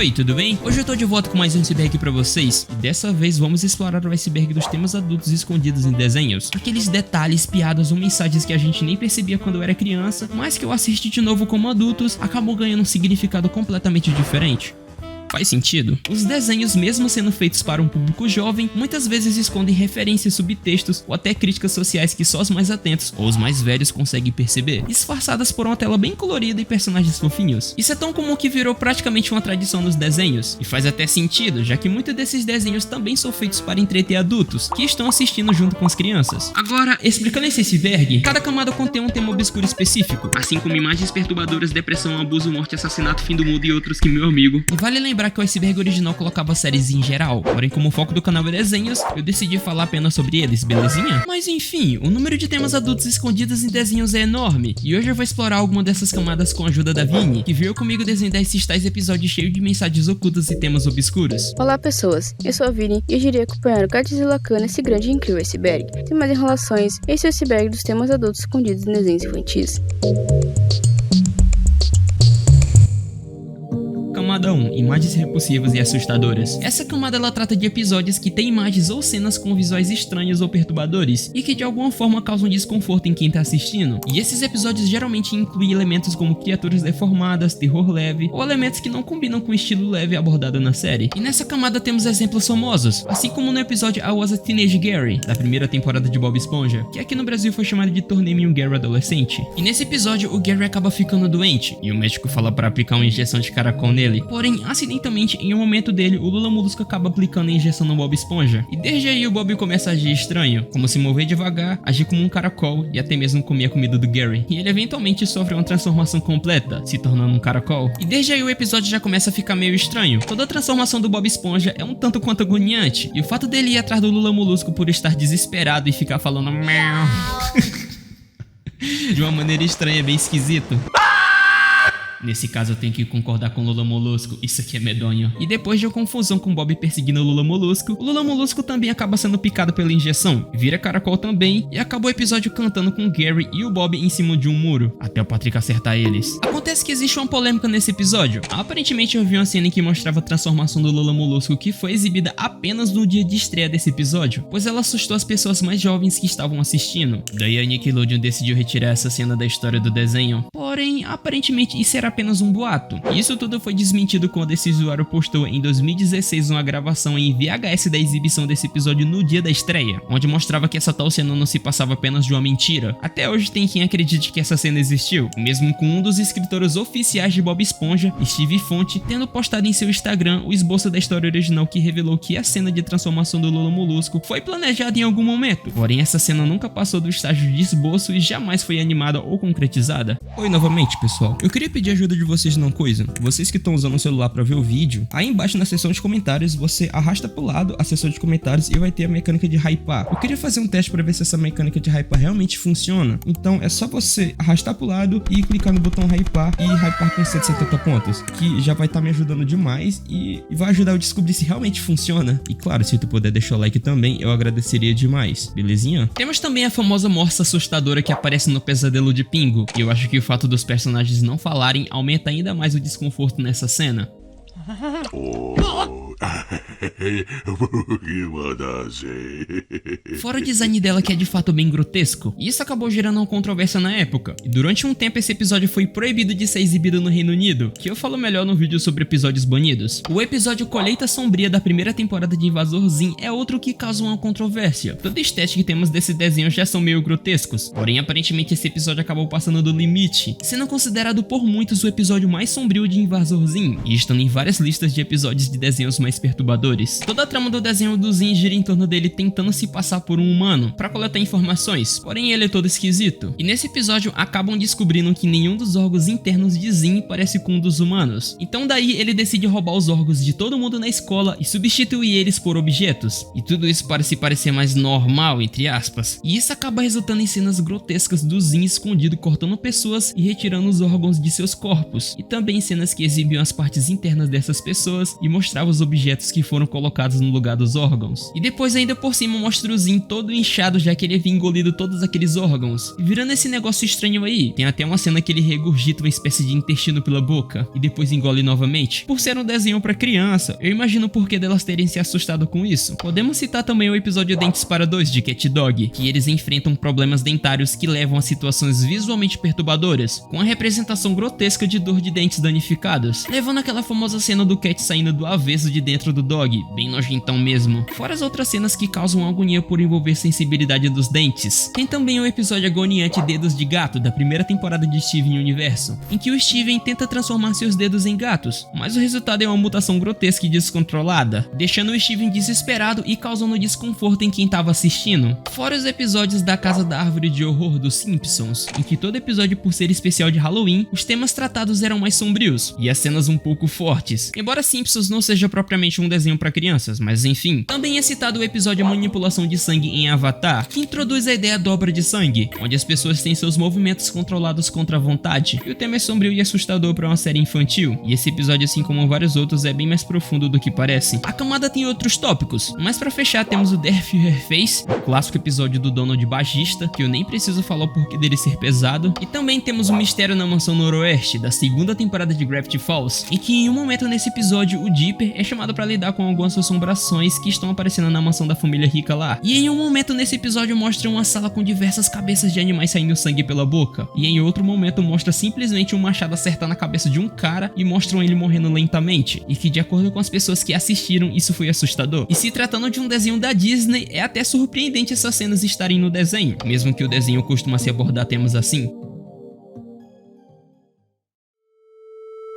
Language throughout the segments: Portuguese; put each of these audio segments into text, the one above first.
Oi, tudo bem? Hoje eu tô de volta com mais um iceberg pra vocês e dessa vez vamos explorar o iceberg dos temas adultos escondidos em desenhos. Aqueles detalhes, piadas ou mensagens que a gente nem percebia quando era criança, mas que eu assisti de novo como adultos, acabou ganhando um significado completamente diferente. Faz sentido? Os desenhos, mesmo sendo feitos para um público jovem, muitas vezes escondem referências, subtextos ou até críticas sociais que só os mais atentos ou os mais velhos conseguem perceber, disfarçadas por uma tela bem colorida e personagens fofinhos. Isso é tão comum que virou praticamente uma tradição nos desenhos, e faz até sentido, já que muitos desses desenhos também são feitos para entreter adultos, que estão assistindo junto com as crianças. Agora, explicando esse iceberg, cada camada contém um tema obscuro específico, assim como imagens perturbadoras, depressão, abuso, morte, assassinato, fim do mundo e outros que, meu amigo. E vale lembrar que o iceberg original colocava séries em geral, porém como o foco do canal é desenhos, eu decidi falar apenas sobre eles, belezinha? Mas enfim, o número de temas adultos escondidos em desenhos é enorme, e hoje eu vou explorar alguma dessas camadas com a ajuda da Vini, que veio comigo desenhar esses tais episódios cheios de mensagens ocultas e temas obscuros. Olá pessoas, eu sou a Vini e hoje irei acompanhar o Godzilla Khan nesse grande e incrível iceberg. Sem mais enrolações, esse é o iceberg dos temas adultos escondidos em desenhos infantis. Camada 1. Imagens repulsivas e assustadoras. Essa camada ela trata de episódios que têm imagens ou cenas com visuais estranhos ou perturbadores e que de alguma forma causam desconforto em quem tá assistindo. E esses episódios geralmente incluem elementos como criaturas deformadas, terror leve ou elementos que não combinam com o estilo leve abordado na série. E nessa camada temos exemplos famosos, assim como no episódio I Was a Teenage Gary, da primeira temporada de Bob Esponja, que aqui no Brasil foi chamado de Tornei-me um Gary adolescente. E nesse episódio o Gary acaba ficando doente e o médico fala para aplicar uma injeção de caracol nele. Porém, acidentalmente, em um momento dele, o Lula Molusco acaba aplicando a injeção no Bob Esponja. E desde aí o Bob começa a agir estranho, como se mover devagar, agir como um caracol e até mesmo comer a comida do Gary. E ele eventualmente sofre uma transformação completa, se tornando um caracol. E desde aí o episódio já começa a ficar meio estranho. Toda a transformação do Bob Esponja é um tanto quanto agoniante. E o fato dele ir atrás do Lula Molusco por estar desesperado e ficar falando meow de uma maneira estranha é bem esquisito. Nesse caso eu tenho que concordar com o Lula Molusco, isso aqui é medonho. E depois de uma confusão com o Bob perseguindo o Lula Molusco também acaba sendo picado pela injeção, vira caracol também e acaba o episódio cantando com o Gary e o Bob em cima de um muro, até o Patrick acertar eles. Acontece que existe uma polêmica nesse episódio. Aparentemente eu vi uma cena em que mostrava a transformação do Lula Molusco que foi exibida apenas no dia de estreia desse episódio, pois ela assustou as pessoas mais jovens que estavam assistindo. Daí a Nickelodeon decidiu retirar essa cena da história do desenho. Porém, aparentemente isso era apenas um boato. E isso tudo foi desmentido quando esse usuário postou em 2016 uma gravação em VHS da exibição desse episódio no dia da estreia, onde mostrava que essa tal cena não se passava apenas de uma mentira. Até hoje tem quem acredite que essa cena existiu, mesmo com um dos escritores oficiais de Bob Esponja, Steve Fonte, tendo postado em seu Instagram o esboço da história original que revelou que a cena de transformação do Lula Molusco foi planejada em algum momento. Porém, essa cena nunca passou do estágio de esboço e jamais foi animada ou concretizada. Oi novamente, pessoal. Eu queria pedir ajuda de vocês numa coisa. Vocês que estão usando o celular para ver o vídeo, aí embaixo na seção de comentários você arrasta pro lado a seção de comentários e vai ter a mecânica de hypar. Eu queria fazer um teste para ver se essa mecânica de hypar realmente funciona. Então é só você arrastar pro lado e clicar no botão hypar e hypar com 170 pontos, que já vai estar me ajudando demais e vai ajudar eu a descobrir se realmente funciona. E claro, se tu puder deixar o like também, eu agradeceria demais, belezinha? Temos também a famosa morsa assustadora que aparece no Pesadelo de Pingo, e eu acho que o fato dos personagens não falarem aumenta ainda mais o desconforto nessa cena. Fora o design dela que é de fato bem grotesco, e isso acabou gerando uma controvérsia na época, e durante um tempo esse episódio foi proibido de ser exibido no Reino Unido, que eu falo melhor no vídeo sobre episódios banidos. O episódio Colheita Sombria da primeira temporada de Invasor Zim é outro que causou uma controvérsia. Toda a estética que temos desse desenho já são meio grotescos, porém aparentemente esse episódio acabou passando do limite, sendo considerado por muitos o episódio mais sombrio de Invasor Zim, e estando em várias listas de episódios de desenhos mais perturbadores. Toda a trama do desenho do Zim gira em torno dele tentando se passar por um humano para coletar informações, porém ele é todo esquisito. E nesse episódio acabam descobrindo que nenhum dos órgãos internos de Zim parece com um dos humanos. Então daí ele decide roubar os órgãos de todo mundo na escola e substituir eles por objetos. E tudo isso parece parecer mais normal, entre aspas. E isso acaba resultando em cenas grotescas do Zim escondido cortando pessoas e retirando os órgãos de seus corpos. E também cenas que exibiam as partes internas dessas pessoas e mostravam os objetos objetos que foram colocados no lugar dos órgãos. E depois ainda por cima mostra o Zin todo inchado, já que ele havia engolido todos aqueles órgãos. E virando esse negócio estranho aí, tem até uma cena que ele regurgita uma espécie de intestino pela boca e depois engole novamente. Por ser um desenho pra criança, eu imagino o porquê delas terem se assustado com isso. Podemos citar também o episódio Dentes para Dois de Cat Dog, que eles enfrentam problemas dentários que levam a situações visualmente perturbadoras, com a representação grotesca de dor de dentes danificados, levando aquela famosa cena do Cat saindo do avesso de dentro do dog, bem nojentão mesmo. Fora as outras cenas que causam agonia por envolver sensibilidade dos dentes. Tem também o episódio agoniante Dedos de Gato, da primeira temporada de Steven Universo, em que o Steven tenta transformar seus dedos em gatos, mas o resultado é uma mutação grotesca e descontrolada, deixando o Steven desesperado e causando desconforto em quem estava assistindo. Fora os episódios da Casa da Árvore de Horror dos Simpsons, em que todo episódio, por ser especial de Halloween, os temas tratados eram mais sombrios e as cenas um pouco fortes. Embora Simpsons não seja propriamente um desenho para crianças, mas enfim. Também é citado o episódio Manipulação de Sangue em Avatar, que introduz a ideia dobra de sangue, onde as pessoas têm seus movimentos controlados contra a vontade, e o tema é sombrio e assustador para uma série infantil, e esse episódio, assim como vários outros, é bem mais profundo do que parece. A camada tem outros tópicos, mas para fechar temos o Der Führer Face, o clássico episódio do Donald Bagista, que eu nem preciso falar o porquê dele ser pesado, e também temos o Mistério na Mansão Noroeste, da segunda temporada de Gravity Falls, em que em um momento nesse episódio o Dipper é chamado para lidar com algumas assombrações que estão aparecendo na mansão da família rica lá, e em um momento nesse episódio mostra uma sala com diversas cabeças de animais saindo sangue pela boca, e em outro momento mostra simplesmente um machado acertar na cabeça de um cara e mostram ele morrendo lentamente, e que de acordo com as pessoas que assistiram, isso foi assustador. E se tratando de um desenho da Disney, é até surpreendente essas cenas estarem no desenho, mesmo que o desenho costuma se abordar temas assim.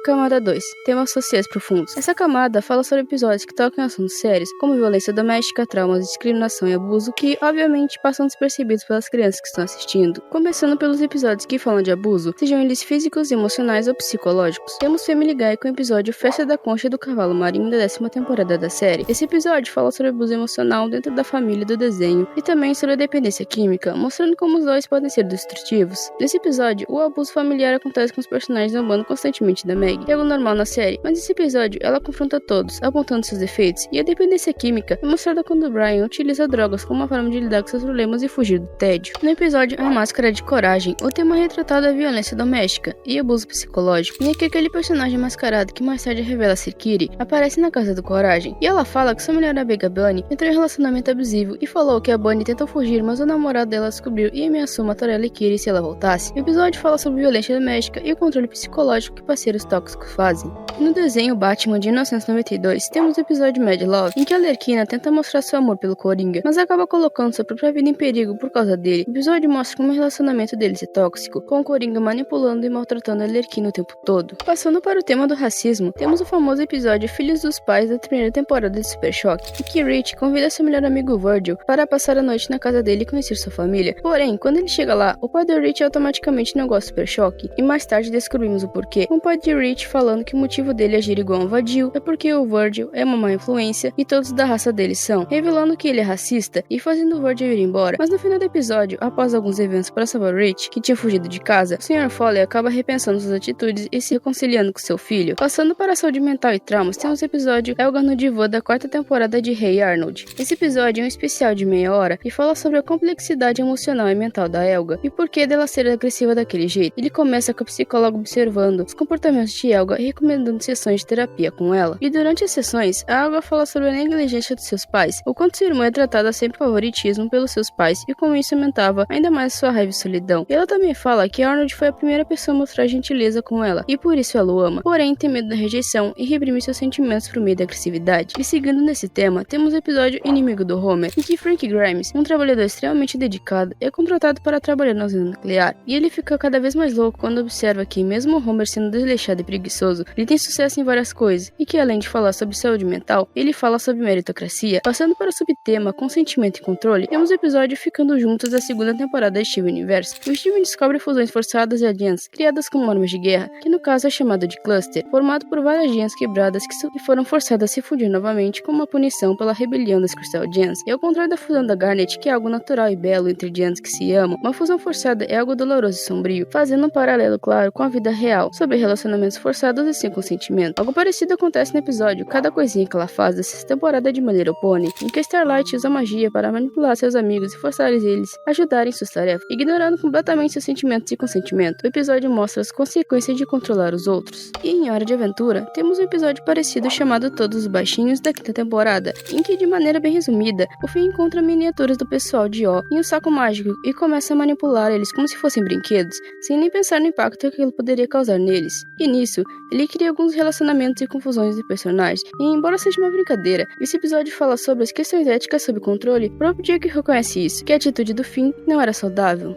Camada 2. Temas sociais profundos. Essa camada fala sobre episódios que tocam em assuntos sérios, como violência doméstica, traumas, discriminação e abuso, que, obviamente, passam despercebidos pelas crianças que estão assistindo. Começando pelos episódios que falam de abuso, sejam eles físicos, emocionais ou psicológicos. Temos Family Guy com o episódio Festa da Concha do Cavalo Marinho da 10ª temporada da série. Esse episódio fala sobre abuso emocional dentro da família do desenho e também sobre a dependência química, mostrando como os dois podem ser destrutivos. Nesse episódio, o abuso familiar acontece com os personagens zombando constantemente da Meg. É algo normal na série, mas nesse episódio ela confronta todos, apontando seus defeitos, e a dependência química é mostrada quando Brian utiliza drogas como uma forma de lidar com seus problemas e fugir do tédio. No episódio A Máscara de Coragem, o tema retratado é violência doméstica e abuso psicológico, e é que aquele personagem mascarado que mais tarde revela ser Kitty aparece na casa do Coragem, e ela fala que sua melhor amiga Bunny entrou em um relacionamento abusivo e falou que a Bunny tentou fugir, mas o namorado dela descobriu e ameaçou matar ela e Kitty se ela voltasse. O episódio fala sobre violência doméstica e o controle psicológico que parceiros tóxicos fazem. No desenho Batman de 1992, temos o episódio Mad Love, em que a Arlequina tenta mostrar seu amor pelo Coringa, mas acaba colocando sua própria vida em perigo por causa dele. O episódio mostra como o relacionamento deles é tóxico, com o Coringa manipulando e maltratando a Arlequina o tempo todo. Passando para o tema do racismo, temos o famoso episódio Filhos dos Pais da primeira temporada de Super Choque, em que Rich convida seu melhor amigo Virgil para passar a noite na casa dele e conhecer sua família. Porém, quando ele chega lá, o pai do Rich automaticamente não gosta do Super Choque, e mais tarde descobrimos o porquê. O pai de Rich falando que o motivo dele agir igual um vadio é porque o Virgil é uma má influência e todos da raça dele são, revelando que ele é racista e fazendo o Virgil ir embora. Mas no final do episódio, após alguns eventos para salvar Rich, que tinha fugido de casa, o Sr. Foley acaba repensando suas atitudes e se reconciliando com seu filho. Passando para a saúde mental e traumas, temos o episódio Elga no Divã da 4ª temporada de Hey Arnold. Esse episódio é um especial de meia hora e fala sobre a complexidade emocional e mental da Elga e por que dela ser agressiva daquele jeito. Ele começa com o psicólogo observando os comportamentos de Elga e recomendando sessões de terapia com ela. E durante as sessões, a Elga fala sobre a negligência dos seus pais, o quanto sua irmã é tratada sempre com favoritismo pelos seus pais e como isso aumentava ainda mais sua raiva e solidão. E ela também fala que Arnold foi a primeira pessoa a mostrar gentileza com ela e por isso ela o ama, porém tem medo da rejeição e reprime seus sentimentos por meio da agressividade. E seguindo nesse tema, temos o episódio Inimigo do Homer, em que Frank Grimes, um trabalhador extremamente dedicado, é contratado para trabalhar na usina nuclear, e ele fica cada vez mais louco quando observa que, mesmo Homer sendo desleixado e preguiçoso, ele tem sucesso em várias coisas, e que além de falar sobre saúde mental, ele fala sobre meritocracia. Passando para o subtema consentimento e controle, temos o episódio Ficando Juntos da 2ª temporada de Steven Universo. O Steven descobre fusões forçadas e aliens, criadas como armas de guerra, que no caso é chamado de cluster, formado por várias gems quebradas que foram forçadas a se fundir novamente como uma punição pela rebelião das Crystal Gems. E ao contrário da fusão da Garnet, que é algo natural e belo entre gems que se amam, uma fusão forçada é algo doloroso e sombrio, fazendo um paralelo claro com a vida real, sobre relacionamentos relacionamentos forçados e sem consentimento. Algo parecido acontece no episódio Cada Coisinha Que Ela Faz da sexta temporada de My Little Pony, em que Starlight usa magia para manipular seus amigos e forçar eles a ajudarem em suas tarefas, ignorando completamente seus sentimentos e consentimento. O episódio mostra as consequências de controlar os outros. E em Hora de Aventura, temos um episódio parecido chamado Todos os Baixinhos da quinta temporada, em que, de maneira bem resumida, o Finn encontra miniaturas do pessoal de O em um saco mágico e começa a manipular eles como se fossem brinquedos, sem nem pensar no impacto que aquilo poderia causar neles. E nisso, ele cria alguns relacionamentos e confusões de personagens, e embora seja uma brincadeira, esse episódio fala sobre as questões éticas sob controle. O próprio Jake reconhece isso, que a atitude do Finn não era saudável.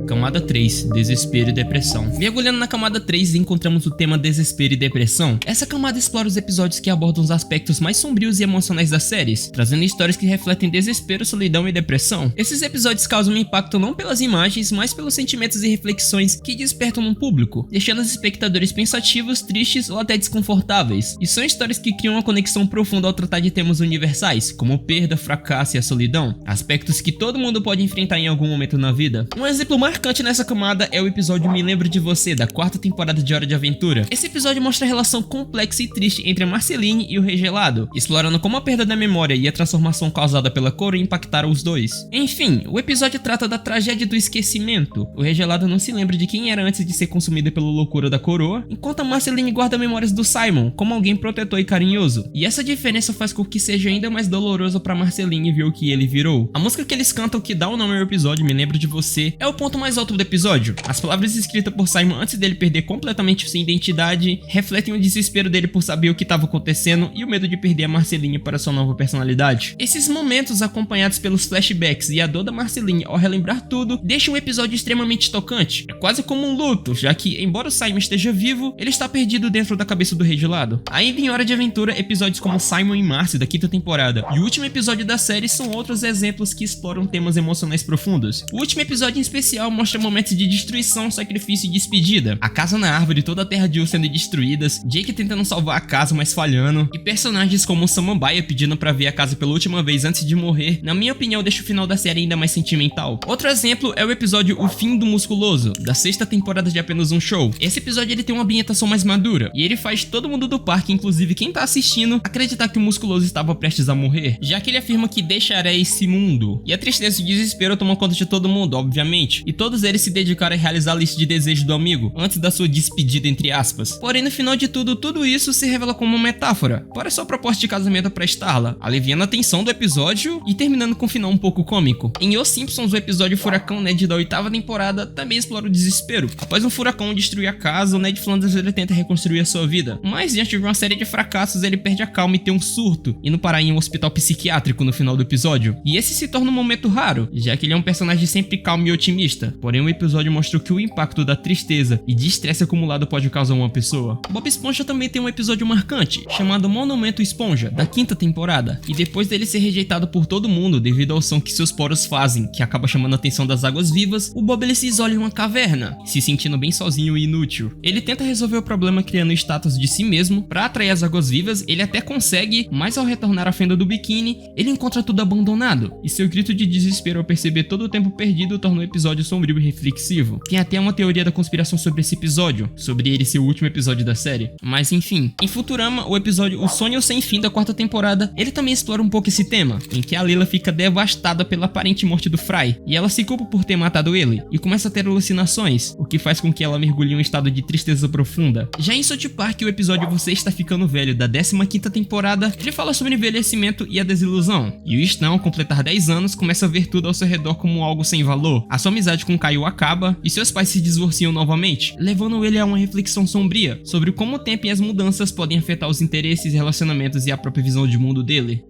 Camada 3, Desespero e Depressão. Mergulhando na camada 3, encontramos o tema Desespero e Depressão. Essa camada explora os episódios que abordam os aspectos mais sombrios e emocionais das séries, trazendo histórias que refletem desespero, solidão e depressão. Esses episódios causam um impacto não pelas imagens, mas pelos sentimentos e reflexões que despertam no público, deixando os espectadores pensativos, tristes ou até desconfortáveis. E são histórias que criam uma conexão profunda ao tratar de temas universais, como perda, fracasso e a solidão, aspectos que todo mundo pode enfrentar em algum momento na vida. Um exemplo marcante nessa camada é o episódio Me Lembro de Você, da quarta temporada de Hora de Aventura. Esse episódio mostra a relação complexa e triste entre a Marceline e o Rei Gelado, explorando como a perda da memória e a transformação causada pela coroa impactaram os dois. Enfim, o episódio trata da tragédia do esquecimento. O Rei Gelado não se lembra de quem era antes de ser consumido pela loucura da coroa, enquanto a Marceline guarda memórias do Simon como alguém protetor e carinhoso. E essa diferença faz com que seja ainda mais doloroso pra Marceline ver o que ele virou. A música que eles cantam, que dá o nome ao episódio, Me Lembro de Você, é o ponto mais alto do episódio. As palavras escritas por Simon antes dele perder completamente sua identidade refletem o desespero dele por saber o que estava acontecendo e o medo de perder a Marceline para sua nova personalidade. Esses momentos, acompanhados pelos flashbacks e a dor da Marceline ao relembrar tudo, deixam o episódio extremamente tocante. É quase como um luto, já que, embora o Simon esteja vivo, ele está perdido dentro da cabeça do Rei Gelado. Ainda em Hora de Aventura, episódios como Simon e Marcy da quinta temporada e o último episódio da série são outros exemplos que exploram temas emocionais profundos. O último episódio em especial mostra momentos de destruição, sacrifício e despedida. A casa na árvore e toda a terra de Ur sendo destruídas, Jake tentando salvar a casa, mas falhando, e personagens como Samambaia pedindo pra ver a casa pela última vez antes de morrer, na minha opinião deixa o final da série ainda mais sentimental. Outro exemplo é o episódio O Fim do Musculoso, da sexta temporada de Apenas um Show. Esse episódio ele tem uma ambientação mais madura, e ele faz todo mundo do parque, inclusive quem tá assistindo, acreditar que o Musculoso estava prestes a morrer, já que ele afirma que deixará esse mundo. E a tristeza e o desespero tomam conta de todo mundo, obviamente, e todos eles se dedicaram a realizar a lista de desejos do amigo, antes da sua despedida entre aspas. Porém, no final de tudo isso se revela como uma metáfora para sua proposta de casamento para Starla, aliviando a tensão do episódio e terminando com um final um pouco cômico. Em Os Simpsons, o episódio Furacão Ned da oitava temporada também explora o desespero. Após um furacão destruir a casa, o Ned Flanders ele tenta reconstruir a sua vida, mas diante de uma série de fracassos ele perde a calma e tem um surto, indo parar em um hospital psiquiátrico no final do episódio. E esse se torna um momento raro, já que ele é um personagem sempre calmo e otimista. Porém, o episódio mostrou que o impacto da tristeza e de estresse acumulado pode causar uma pessoa. Bob Esponja também tem um episódio marcante, chamado Monumento Esponja, da quinta temporada, e depois dele ser rejeitado por todo mundo devido ao som que seus poros fazem, que acaba chamando a atenção das águas vivas, o Bob ele se isola em uma caverna, se sentindo bem sozinho e inútil. Ele tenta resolver o problema criando status de si mesmo para atrair as águas vivas, ele até consegue, mas ao retornar à fenda do biquíni, ele encontra tudo abandonado, e seu grito de desespero ao perceber todo o tempo perdido torna o episódio sombrio e reflexivo. Tem até uma teoria da conspiração sobre esse episódio, sobre ele ser o último episódio da série. Mas enfim, em Futurama, o episódio O Sonho Sem Fim da quarta temporada, ele também explora um pouco esse tema, em que a Lila fica devastada pela aparente morte do Fry, e ela se culpa por ter matado ele, e começa a ter alucinações, o que faz com que ela mergulhe em um estado de tristeza profunda. Já em South Park, o episódio Você Está Ficando Velho, da 15ª temporada, ele fala sobre o envelhecimento e a desilusão, e o Stan, ao completar 10 anos, começa a ver tudo ao seu redor como algo sem valor. A sua amizade com Kyle acaba, e seus pais se divorciam novamente, levando ele a uma reflexão sombria sobre como o tempo e as mudanças podem afetar os interesses, relacionamentos e a própria visão de mundo dele.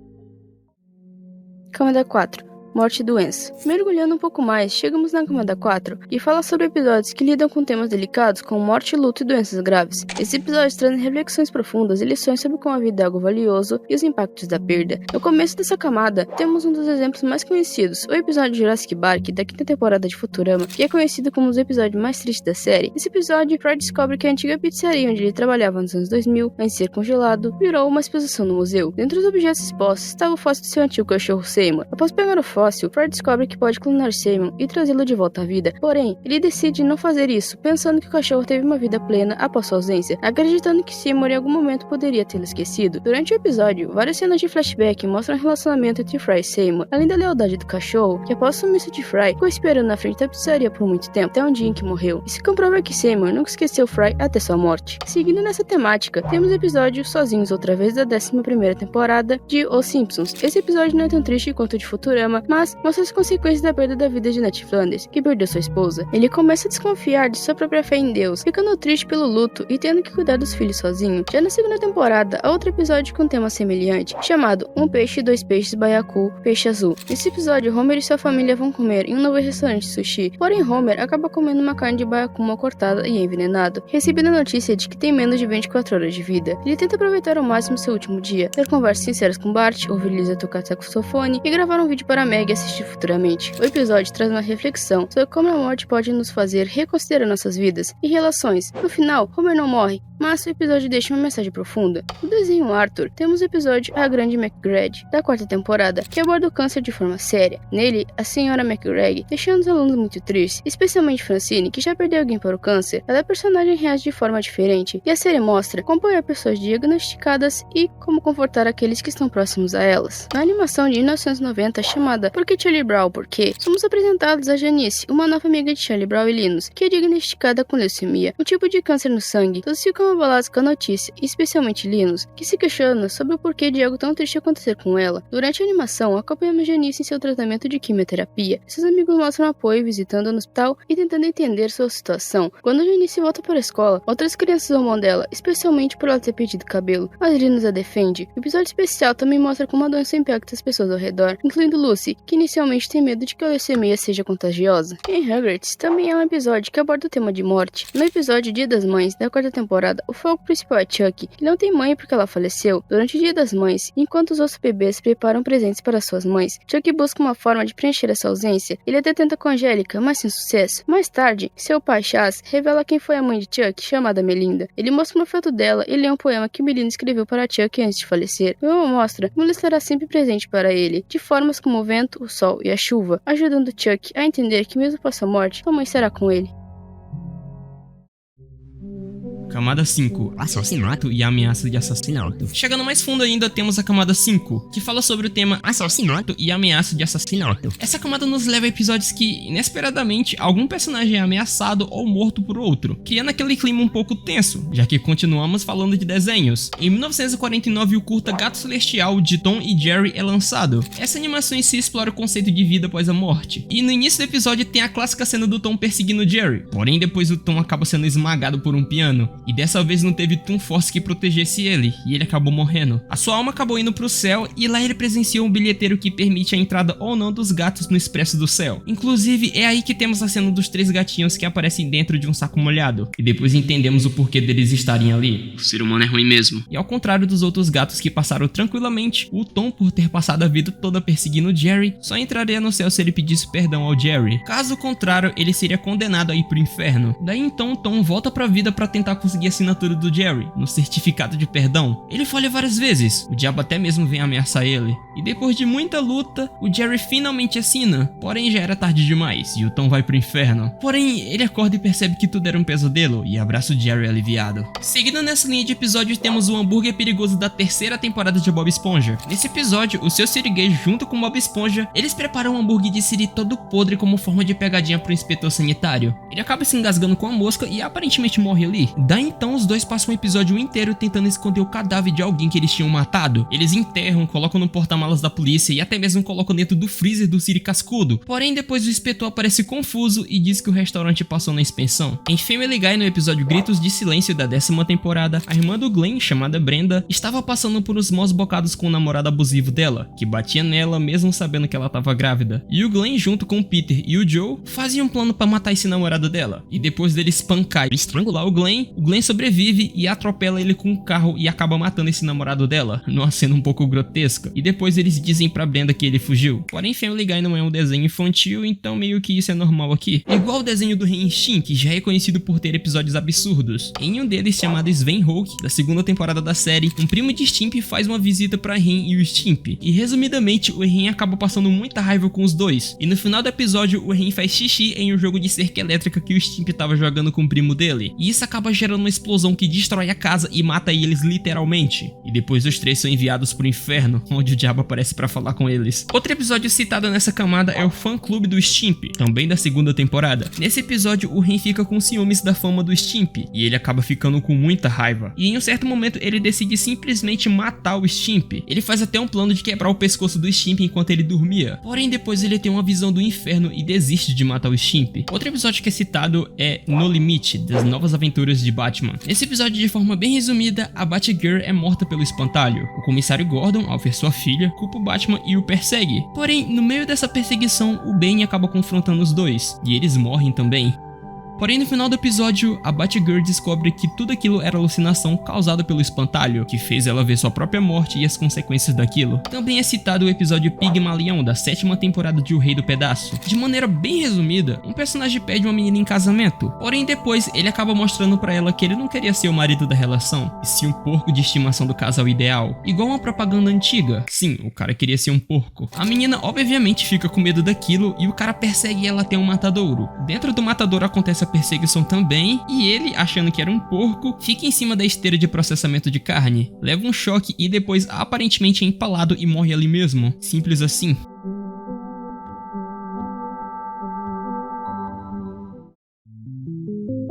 Camada 4. Morte e doença. Mergulhando um pouco mais, chegamos na camada 4 e fala sobre episódios que lidam com temas delicados como morte, luto e doenças graves. Esses episódios trazem reflexões profundas e lições sobre como a vida é algo valioso e os impactos da perda. No começo dessa camada, temos um dos exemplos mais conhecidos, o episódio Jurassic Park da quinta temporada de Futurama, que é conhecido como um dos episódios mais tristes da série. Nesse episódio, Fry descobre que a antiga pizzaria onde ele trabalhava nos anos 2000, antes de ser congelado, virou uma exposição no museu. Dentre os objetos expostos estava o fóssil de seu antigo cachorro Seymour. Após pegar o fóssil, fóssil, Fry descobre que pode clonar Seymour e trazê-lo de volta à vida. Porém, ele decide não fazer isso, pensando que o cachorro teve uma vida plena após sua ausência, acreditando que Seymour em algum momento poderia tê-lo esquecido. Durante o episódio, várias cenas de flashback mostram o relacionamento entre Fry e Seymour, além da lealdade do cachorro, que após o sumiço de Fry, ficou esperando na frente da pizzaria por muito tempo, até um dia em que morreu. E se comprova que Seymour nunca esqueceu Fry até sua morte. Seguindo nessa temática, temos o episódio Sozinhos outra vez da 11ª temporada de Os Simpsons. Esse episódio não é tão triste quanto o de Futurama, mas mostra as consequências da perda da vida de Ned Flanders, que perdeu sua esposa. Ele começa a desconfiar de sua própria fé em Deus, ficando triste pelo luto e tendo que cuidar dos filhos sozinho. Já na 2ª temporada, há outro episódio com um tema semelhante, chamado Um Peixe, Dois Peixes, Baiacu, Peixe Azul. Nesse episódio, Homer e sua família vão comer em um novo restaurante de sushi, porém Homer acaba comendo uma carne de baiacu mal cortada e envenenado, recebendo a notícia de que tem menos de 24 horas de vida. Ele tenta aproveitar ao máximo seu último dia, ter conversas sinceras com Bart, ouvir Lisa tocar saxofone e gravar um vídeo para Meg assistir futuramente. O episódio traz uma reflexão sobre como a morte pode nos fazer reconsiderar nossas vidas e relações. No final, Homer não morre, mas o episódio deixa uma mensagem profunda. No desenho Arthur, temos o episódio A Grande McGrady, da 4ª temporada, que aborda o câncer de forma séria. Nele, a senhora McGrady deixa os alunos muito tristes, especialmente Francine, que já perdeu alguém para o câncer. Ela é personagem reage de forma diferente, e a série mostra como apoiar pessoas diagnosticadas e como confortar aqueles que estão próximos a elas. Na animação de 1990 chamada Por que Charlie Brown? Por quê? Somos apresentados a Janice, uma nova amiga de Charlie Brown e Linus, que é diagnosticada com leucemia, um tipo de câncer no sangue. Todos ficam abalados com a notícia, especialmente Linus, que se questiona sobre o porquê de algo tão triste acontecer com ela. Durante a animação, acompanhamos Janice em seu tratamento de quimioterapia. Seus amigos mostram apoio visitando no hospital e tentando entender sua situação. Quando Janice volta para a escola, outras crianças zombam dela, especialmente por ela ter perdido cabelo, mas Linus a defende. O episódio especial também mostra como a doença impacta as pessoas ao redor, incluindo Lucy, que inicialmente tem medo de que a leucemia seja contagiosa. Em Rugrats, também é um episódio que aborda o tema de morte. No episódio Dia das Mães, da 4ª temporada, o foco principal é Chuck, que não tem mãe porque ela faleceu. Durante o Dia das Mães, enquanto os outros bebês preparam presentes para suas mães, Chuck busca uma forma de preencher essa ausência. Ele até tenta com Angélica, mas sem sucesso. Mais tarde, seu pai Chaz revela quem foi a mãe de Chuck, chamada Melinda. Ele mostra uma foto dela e lê um poema que Melinda escreveu para Chuck antes de falecer. O poema mostra como ela estará sempre presente para ele, de formas como o vento, o sol e a chuva, ajudando Chuck a entender que mesmo após sua morte, sua mãe estará com ele. Camada 5, assassinato e ameaça de assassinato. Chegando mais fundo ainda, temos a camada 5, que fala sobre o tema assassinato e ameaça de assassinato. Essa camada nos leva a episódios que, inesperadamente, algum personagem é ameaçado ou morto por outro, criando aquele clima um pouco tenso, já que continuamos falando de desenhos. Em 1949, o curta Gato Celestial de Tom e Jerry é lançado. Essa animação em si explora o conceito de vida após a morte. E no início do episódio tem a clássica cena do Tom perseguindo Jerry, porém depois o Tom acaba sendo esmagado por um piano. E dessa vez não teve Toon Force que protegesse ele, e ele acabou morrendo. A sua alma acabou indo pro céu, e lá ele presenciou um bilheteiro que permite a entrada ou não dos gatos no Expresso do Céu. Inclusive, é aí que temos a cena dos 3 gatinhos que aparecem dentro de um saco molhado. E depois entendemos o porquê deles estarem ali. O ser humano é ruim mesmo. E ao contrário dos outros gatos que passaram tranquilamente, o Tom, por ter passado a vida toda perseguindo Jerry, só entraria no céu se ele pedisse perdão ao Jerry. Caso contrário, ele seria condenado a ir pro inferno. Daí então, Tom volta pra vida pra tentar conseguir a assinatura do Jerry no certificado de perdão. Ele falha várias vezes, o diabo até mesmo vem ameaçar ele. E depois de muita luta, o Jerry finalmente assina, porém já era tarde demais e o Tom vai pro inferno. Porém, ele acorda e percebe que tudo era um pesadelo e abraça o Jerry aliviado. Seguindo nessa linha de episódios, temos o hambúrguer perigoso da 3ª temporada de Bob Esponja. Nesse episódio, o seu siriguejo junto com Bob Esponja, eles preparam um hambúrguer de siri todo podre como forma de pegadinha pro inspetor sanitário. Ele acaba se engasgando com a mosca e aparentemente morre ali. Daí então os dois passam o episódio inteiro tentando esconder o cadáver de alguém que eles tinham matado. Eles enterram, colocam no porta-malas da polícia e até mesmo colocam dentro do freezer do siri cascudo. Porém, depois o inspetor aparece confuso e diz que o restaurante passou na inspeção. Em Family Guy, no episódio Gritos de Silêncio da 10ª temporada, a irmã do Glenn, chamada Brenda, estava passando por uns maus bocados com o namorado abusivo dela, que batia nela mesmo sabendo que ela estava grávida. E o Glenn, junto com o Peter e o Joe, faziam um plano para matar esse namorado dela. E depois dele espancar e estrangular o Glenn sobrevive e atropela ele com um carro e acaba matando esse namorado dela, numa cena um pouco grotesca. E depois depois eles dizem pra Brenda que ele fugiu. Porém, Family Guy não é um desenho infantil, então meio que isso é normal aqui. Igual o desenho do Ren e Shin, que já é conhecido por ter episódios absurdos. Em um deles, chamado Sven Hulk, da segunda temporada da série, um primo de Stimpy faz uma visita pra Ren e o Stimpy. E resumidamente, o Ren acaba passando muita raiva com os dois. E no final do episódio, o Ren faz xixi em um jogo de cerca elétrica que o Stimpy tava jogando com o primo dele. E isso acaba gerando uma explosão que destrói a casa e mata eles literalmente. E depois os três são enviados pro inferno, onde o diabo aparece pra falar com eles. Outro episódio citado nessa camada é o fã clube do Stimpy, também da segunda temporada. Nesse episódio, o Ren fica com ciúmes da fama do Stimpy, e ele acaba ficando com muita raiva. E em um certo momento, ele decide simplesmente matar o Stimpy. Ele faz até um plano de quebrar o pescoço do Stimpy enquanto ele dormia. Porém, depois ele tem uma visão do inferno e desiste de matar o Stimpy. Outro episódio que é citado é No Limite, das novas aventuras de Batman. Nesse episódio, de forma bem resumida, a Batgirl é morta pelo espantalho. O comissário Gordon, ao ver sua filha, culpa o Batman e o persegue. Porém, no meio dessa perseguição, o Bane acaba confrontando os dois, e eles morrem também. Porém, no final do episódio, a Batgirl descobre que tudo aquilo era alucinação causada pelo espantalho, que fez ela ver sua própria morte e as consequências daquilo. Também é citado o episódio Pygmalion, da 7ª temporada de O Rei do Pedaço. De maneira bem resumida, um personagem pede uma menina em casamento, porém depois ele acaba mostrando pra ela que ele não queria ser o marido da relação, e sim o porco de estimação do casal ideal. Igual uma propaganda antiga. Sim, o cara queria ser um porco. A menina obviamente fica com medo daquilo e o cara persegue ela até um matadouro. Dentro do matadouro acontece a perseguição também, e ele, achando que era um porco, fica em cima da esteira de processamento de carne, leva um choque e depois aparentemente é empalado e morre ali mesmo. Simples assim.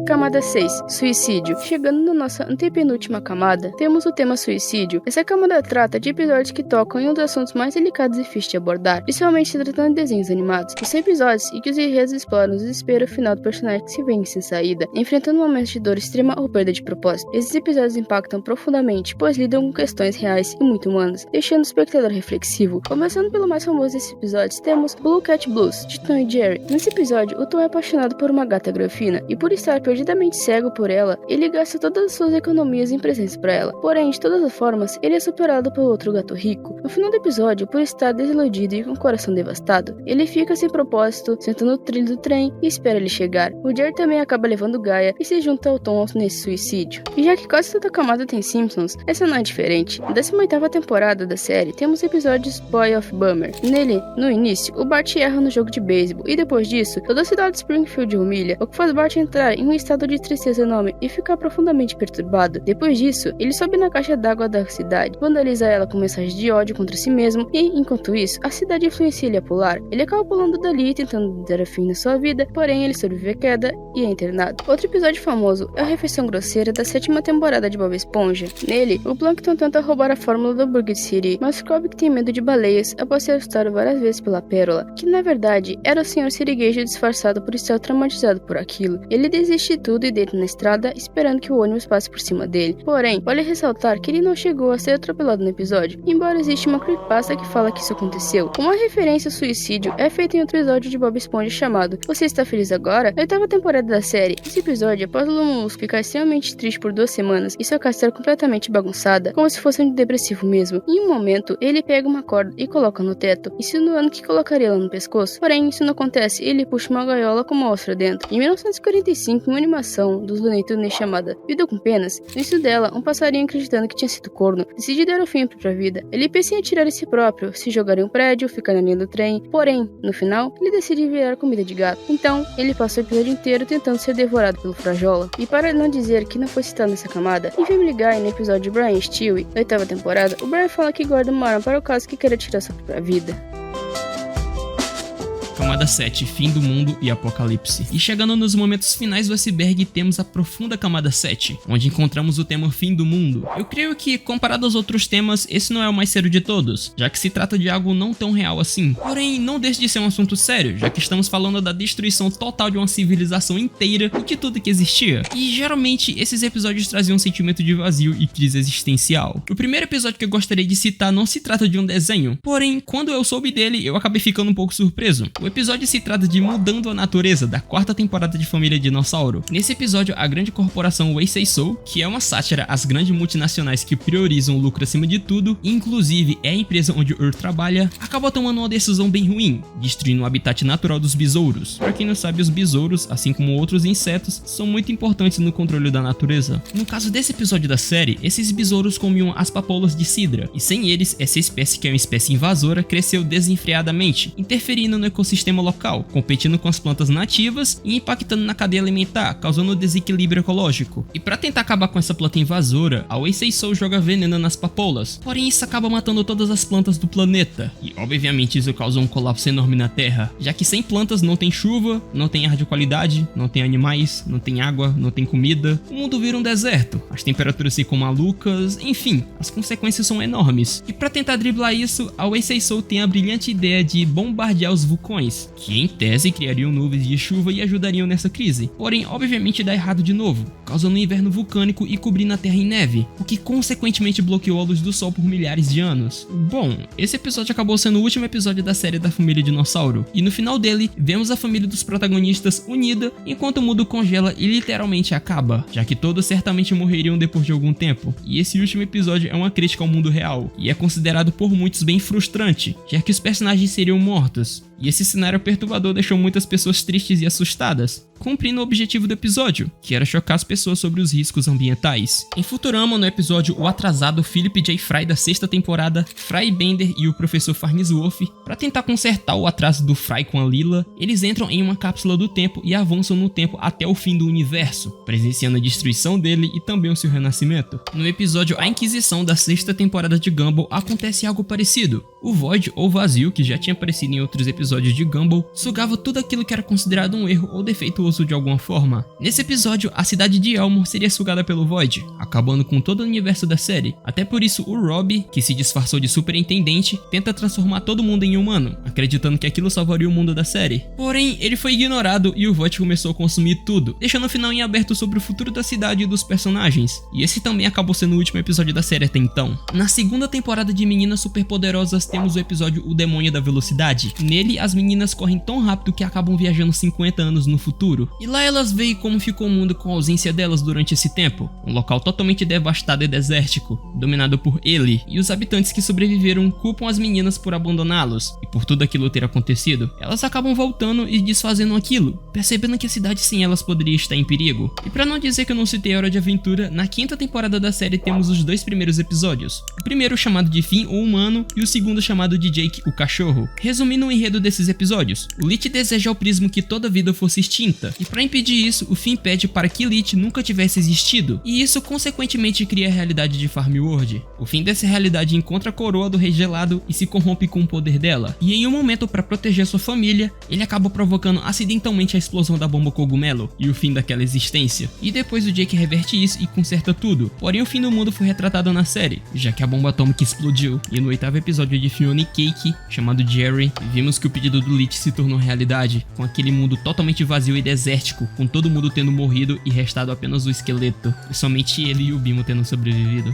Camada 6. Suicídio. Chegando na nossa antepenúltima camada, temos o tema suicídio. Essa camada trata de episódios que tocam em um dos assuntos mais delicados e difíceis de abordar, principalmente se tratando de desenhos animados. São episódios em que os enredos exploram o desespero final do personagem que se vê sem saída, enfrentando momentos de dor extrema ou perda de propósito. Esses episódios impactam profundamente, pois lidam com questões reais e muito humanas, deixando o espectador reflexivo. Começando pelo mais famoso desses episódios, temos Blue Cat Blues, de Tom e Jerry. Nesse episódio, o Tom é apaixonado por uma gata grafina, e por estar perdidamente cego por ela, ele gasta todas as suas economias em presentes para ela. Porém, de todas as formas, ele é superado pelo outro gato rico. No final do episódio, por estar desiludido e com o coração devastado, ele fica sem propósito, sentando no trilho do trem e espera ele chegar. O Jerry também acaba levando Gaia e se junta ao Tom nesse suicídio. E já que quase toda camada tem Simpsons, essa não é diferente. Na 18ª temporada da série, temos episódios Boy of Bummer. Nele, no início, o Bart erra no jogo de beisebol, e depois disso, toda a cidade de Springfield o humilha, o que faz Bart entrar em um estado de tristeza enorme e ficar profundamente perturbado. Depois disso, ele sobe na caixa d'água da cidade, vandaliza ela com mensagens de ódio contra si mesmo e, enquanto isso, a cidade influencia ele a pular. Ele acaba pulando dali, tentando dar fim na sua vida, porém ele sobrevive a queda e é internado. Outro episódio famoso é a refeição grosseira da 7ª temporada de Bob Esponja. Nele, o Plankton tenta roubar a fórmula do Burger City, mas descobre que tem medo de baleias após ser assustado várias vezes pela pérola, que na verdade era o Sr. Sirigueijo disfarçado por estar traumatizado por aquilo. Ele desiste tudo e deita na estrada, esperando que o ônibus passe por cima dele. Porém, vale ressaltar que ele não chegou a ser atropelado no episódio, embora exista uma creepypasta que fala que isso aconteceu. Uma referência ao suicídio é feita em outro episódio de Bob Esponja chamado Você Está Feliz Agora?, a 8ª temporada da série. Esse episódio, após o Lula Molusco ficar extremamente triste por 2 semanas e sua casa estar completamente bagunçada, como se fosse um depressivo mesmo, em um momento, ele pega uma corda e coloca no teto, insinuando que colocaria ela no pescoço. Porém, isso não acontece e ele puxa uma gaiola com uma ostra dentro. Em 1945, uma animação dos Looney Tunes chamada Vida com Penas, no início dela, um passarinho acreditando que tinha sido corno, decide dar o fim à própria vida. Ele pensa em atirar em si próprio, se jogar em um prédio, ficar na linha do trem, porém, no final, ele decide virar comida de gato. Então, ele passa o episódio inteiro tentando ser devorado pelo Frajola. E para não dizer que não foi citado nessa camada, em Family Guy, no episódio de Brian e Stewie, da 8ª temporada, o Brian fala que guarda uma arma para o caso que queira tirar sua própria vida. Camada 7, Fim do Mundo e Apocalipse. E chegando nos momentos finais do iceberg, temos a profunda camada 7, onde encontramos o tema Fim do Mundo. Eu creio que, comparado aos outros temas, esse não é o mais sério de todos, já que se trata de algo não tão real assim. Porém, não deixa de ser um assunto sério, já que estamos falando da destruição total de uma civilização inteira e de tudo que existia. E geralmente, esses episódios traziam um sentimento de vazio e crise existencial. O primeiro episódio que eu gostaria de citar não se trata de um desenho, porém, quando eu soube dele, eu acabei ficando um pouco surpreso. O episódio se trata de Mudando a Natureza, da 4ª temporada de Família Dinossauro. Nesse episódio, a grande corporação Weisei Soul, que é uma sátira às grandes multinacionais que priorizam o lucro acima de tudo, e inclusive é a empresa onde o Earth trabalha, acabou tomando uma decisão bem ruim, destruindo o habitat natural dos besouros. Pra quem não sabe, os besouros, assim como outros insetos, são muito importantes no controle da natureza. No caso desse episódio da série, esses besouros comiam as papoulas de cidra, e sem eles, essa espécie, que é uma espécie invasora, cresceu desenfreadamente, interferindo no ecossistema local, competindo com as plantas nativas e impactando na cadeia alimentar, causando desequilíbrio ecológico. E para tentar acabar com essa planta invasora, a Weisei Soul joga veneno nas papoulas, porém isso acaba matando todas as plantas do planeta, e obviamente isso causa um colapso enorme na Terra, já que sem plantas não tem chuva, não tem ar de qualidade, não tem animais, não tem água, não tem comida, o mundo vira um deserto, as temperaturas ficam malucas, enfim, as consequências são enormes. E para tentar driblar isso, a Weisei Soul tem a brilhante ideia de bombardear os vulcões, que em tese criariam nuvens de chuva e ajudariam nessa crise, porém obviamente dá errado de novo, causando um inverno vulcânico e cobrindo a Terra em neve, o que consequentemente bloqueou a luz do Sol por milhares de anos. Bom, esse episódio acabou sendo o último episódio da série da Família Dinossauro, e no final dele, vemos a família dos protagonistas unida enquanto o mundo congela e literalmente acaba, já que todos certamente morreriam depois de algum tempo. E esse último episódio é uma crítica ao mundo real, e é considerado por muitos bem frustrante, já que os personagens seriam mortos. E esse cenário perturbador deixou muitas pessoas tristes e assustadas, cumprindo o objetivo do episódio, que era chocar as pessoas sobre os riscos ambientais. Em Futurama, no episódio O Atrasado, Philip J. Fry da 6ª temporada, Fry Bender e o professor Farnsworth, para tentar consertar o atraso do Fry com a Lila, eles entram em uma cápsula do tempo e avançam no tempo até o fim do universo, presenciando a destruição dele e também o seu renascimento. No episódio A Inquisição da 6ª temporada de Gumball, acontece algo parecido. O Void, ou Vazio, que já tinha aparecido em outros episódios de Gumball, sugava tudo aquilo que era considerado um erro ou defeituoso de alguma forma. Nesse episódio, a cidade de Elmore seria sugada pelo Void, acabando com todo o universo da série. Até por isso, o Rob, que se disfarçou de superintendente, tenta transformar todo mundo em humano, acreditando que aquilo salvaria o mundo da série. Porém, ele foi ignorado e o Void começou a consumir tudo, deixando o final em aberto sobre o futuro da cidade e dos personagens. E esse também acabou sendo o último episódio da série até então. Na 2ª temporada de Meninas Superpoderosas, temos o episódio O Demônio da Velocidade. Nele, as meninas correm tão rápido que acabam viajando 50 anos no futuro. E lá elas veem como ficou o mundo com a ausência delas durante esse tempo. Um local totalmente devastado e desértico, dominado por ele, e os habitantes que sobreviveram culpam as meninas por abandoná-los, e por tudo aquilo ter acontecido, elas acabam voltando e desfazendo aquilo, percebendo que a cidade sem elas poderia estar em perigo. E pra não dizer que eu não citei Hora de Aventura, na 5ª temporada da série temos os 2 primeiros episódios. O primeiro chamado de Finn, o humano, e o segundo chamado de Jake, o cachorro. Resumindo o enredo desses episódios, o Lich deseja ao Prismo que toda vida fosse extinta, e para impedir isso, o Finn pede para que Lich nunca tivesse existido, e isso consequentemente cria a realidade de Farm World. O Finn dessa realidade encontra a coroa do Rei Gelado e se corrompe com o poder dela, e em um momento para proteger sua família, ele acaba provocando acidentalmente a explosão da bomba cogumelo e o fim daquela existência. E depois o Jake reverte isso e conserta tudo, porém o fim do mundo foi retratado na série, já que a bomba atômica explodiu, e no 8º episódio de Fiona e Cake, chamado Jerry, vimos que o pedido do Lich se tornou realidade, com aquele mundo totalmente vazio e desértico, com todo mundo tendo morrido e restado apenas o esqueleto, e somente ele e o Bimo tendo sobrevivido.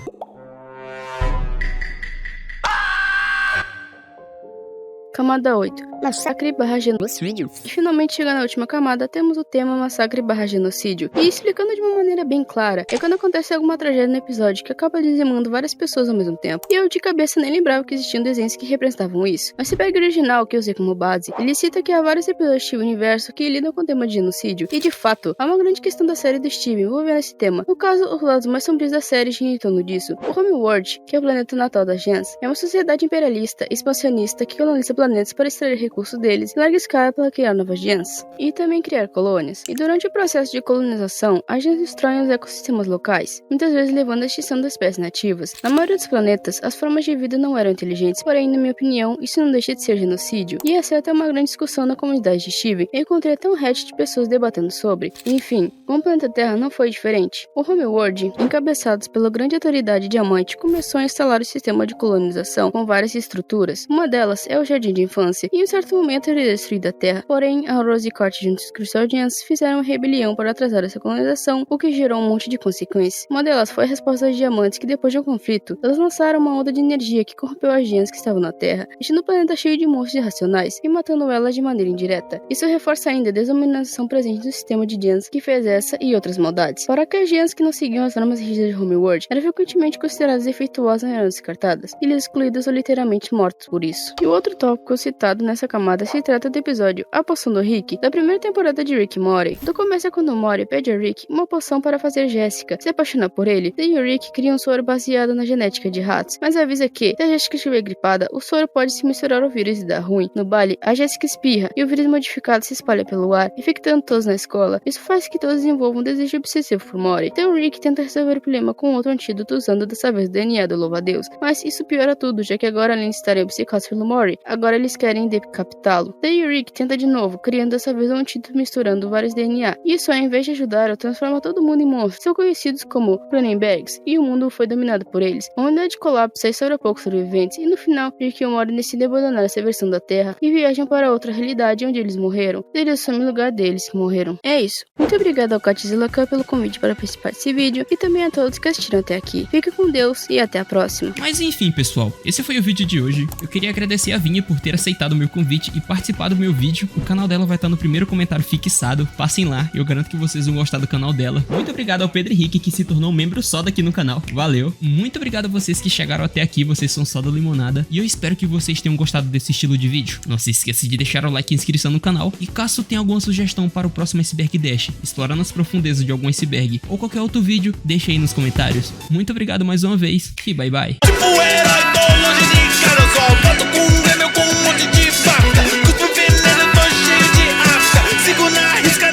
Camada 8. Massacre / genocídio. E finalmente chegando na última camada, temos o tema massacre / genocídio. E explicando de uma maneira bem clara, é quando acontece alguma tragédia no episódio que acaba dizimando várias pessoas ao mesmo tempo. E eu de cabeça nem lembrava que existiam desenhos que representavam isso. Mas se pega o original que eu usei como base, ele cita que há vários episódios de Steven Universo que lidam com o tema de genocídio. E de fato, há uma grande questão da série do Steven envolvendo esse tema. No caso, os lados mais sombrios da série giram em torno disso. O Homeworld, que é o planeta natal das Gens, é uma sociedade imperialista, expansionista que coloniza planetas para extrair recursos deles em larga escala para criar novas gens e também criar colônias. E durante o processo de colonização, as gens destroem os ecossistemas locais, muitas vezes levando à extinção das espécies nativas. Na maioria dos planetas, as formas de vida não eram inteligentes, porém, na minha opinião, isso não deixa de ser genocídio. E essa é até uma grande discussão na comunidade de Steven. Eu encontrei até um Reddit de pessoas debatendo sobre. Enfim, com o planeta Terra não foi diferente. O Homeworld, encabeçados pela grande autoridade Diamante, começou a instalar o sistema de colonização com várias estruturas. Uma delas é o Jardim de Infância, e os certo momento teria destruído a Terra, porém a Rose e Cort juntos com os Crystaldians fizeram uma rebelião para atrasar essa colonização, o que gerou um monte de consequências. Uma delas foi a resposta dos diamantes que depois de um conflito, elas lançaram uma onda de energia que corrompeu as gemas que estavam na Terra, deixando o planeta cheio de monstros irracionais e matando elas de maneira indireta. Isso reforça ainda a desumunização presente no sistema de genes que fez essa e outras maldades. Fora que as genes que não seguiam as normas rígidas de Homeworld eram frequentemente consideradas defeituosas e eram descartadas, e excluídas ou literalmente mortas por isso. E o outro tópico citado nessa camada se trata do episódio A Poção do Rick, da primeira temporada de Rick e Morty. Do começo é quando Morty pede a Rick uma poção para fazer Jessica se apaixonar por ele, daí o Rick cria um soro baseado na genética de ratos, mas avisa que, se a Jessica estiver gripada, o soro pode se misturar ao vírus e dar ruim. No baile, a Jessica espirra e o vírus modificado se espalha pelo ar, infectando todos na escola. Isso faz que todos desenvolvam um desejo obsessivo por Morty. Então o Rick tenta resolver o problema com outro antídoto usando dessa vez o DNA do louva-a-Deus, mas isso piora tudo, já que agora além de estarem obcecados pelo Morty, agora eles querem decapitá-lo. Daí o Rick tenta de novo, criando dessa vez um antídoto misturando vários DNA. Isso, ao invés de ajudar, transforma todo mundo em monstros. São conhecidos como Cronenbergs, e o mundo foi dominado por eles. A humanidade colapsa e sobra poucos sobreviventes, e no final, Rick e Morty decidem abandonar essa versão da Terra e viajam para outra realidade onde eles morreram. Eles assumem o lugar deles que morreram. É isso. Muito obrigado ao Catzilla pelo convite para participar desse vídeo, e também a todos que assistiram até aqui. Fique com Deus e até a próxima. Mas enfim, pessoal, esse foi o vídeo de hoje. Eu queria agradecer a Vinha por ter aceitado o meu convite e participar do meu vídeo. O canal dela vai estar no primeiro comentário fixado. Passem lá, eu garanto que vocês vão gostar do canal dela. Muito obrigado ao Pedro Henrique, que se tornou um membro só daqui no canal. Valeu! Muito obrigado a vocês que chegaram até aqui, vocês são só da limonada. E eu espero que vocês tenham gostado desse estilo de vídeo. Não se esqueça de deixar o like e inscrição no canal. E caso tenha alguma sugestão para o próximo Iceberg Dash, explorando as profundezas de algum iceberg, ou qualquer outro vídeo, deixe aí nos comentários. Muito obrigado mais uma vez e bye bye. Tipo herói, tô longe de cara, eu só volto com um Grêmio com um monte de faca. Cuspo veneno, tô cheio de afta. Sigo na risca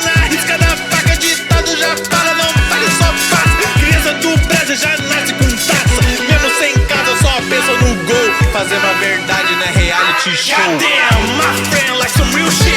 da faca. Ditado já fala, não fale, só passa. Criança do Brasil já nasce com taça. Mesmo sem casa, eu só penso no gol. Fazer uma verdade, né, reality show. Goddamn, my friend, like some real shit.